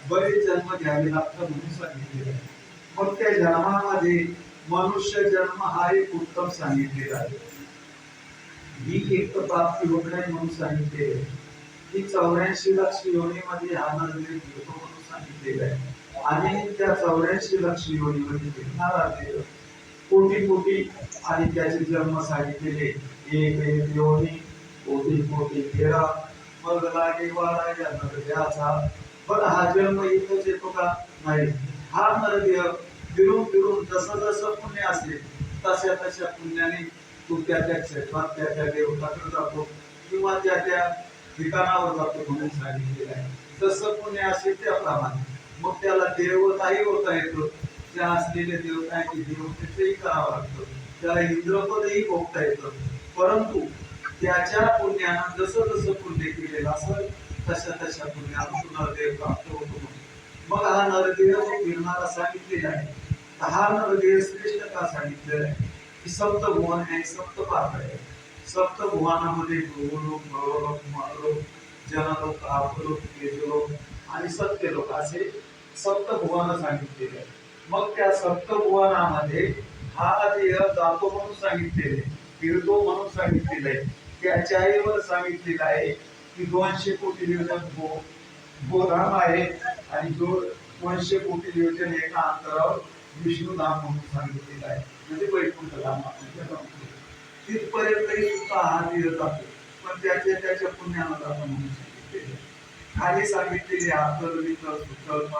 बरेच जन्म घ्यावे लागतात म्हणून सांगितलेलं आहे. मग त्या जन्मामध्ये मनुष्य जन्म हा एक उत्तम सांगितलेला आहे. ही एक प्राप्ती होत नाही म्हणून सांगितले की 84 लाख योनीमध्ये हा नरदेव घेतो म्हणून सांगितलेलं आहे. आणि त्या 84 लाख योनीमध्ये फिरणारा देव कोटी कोटी आणि त्याचे जन्म सांगितलेले एक एक योनी कोटी कोटी फेरा मग लागे वारा या नरदेवाचा. पण हा जन्म इथंच येतो का? नाही. हा नरदेव फिरून फिरून जसं जसं पुण्य असेल तशा तशा पुण्याने तो त्या त्या क्षेत्रात त्या त्या देवताकडे जातो किंवा त्या त्या ठिकाणावर जातो म्हणून सांगितलेलं आहे. जसं पुण्य असेल त्याप्रमाणे मग त्याला देवताही होता येतो. त्या असलेले देवता आहे की देवतेचंही करावं लागतं. त्याला इंद्रपदही भोगता येतं. परंतु त्याच्या पुण्यानं जसं जसं पुण्य केलेलं असेल तशा तशा पुण्यानं तो नरदेव प्राप्त होतो. मग हा नरदेव फिरणारा सांगितलेला आहे. हा नरदेव श्रेष्ठ का सांगितलेला आहे की सप्तभुवन आहे, सप्तपाक आहे. सप्तभुवनामध्ये भूलोक, नवलोक, मानलोक, जनलोक, आपलोक, तेजलोक आणि सत्यलोक असे सप्तभुवन सांगितलेले आहे. मग त्या सप्तभुवनामध्ये हा देह जातो म्हणून सांगितलेले, फिरतो म्हणून सांगितलेलं आहे. त्याच्याही वर सांगितलेलं आहे की 200 कोटी योजन गोधाम आहे आणि 200 कोटी योजन एका अंतरावर विष्णुधाम म्हणून सांगितलेलं आहे. म्हणजे वैकुंठ धाम तिथपर्यंतही सुद्धा हा देह जातो. पण त्याच्या पुण्याला जातो म्हणून सांगितलेले. खाली सांगितलेले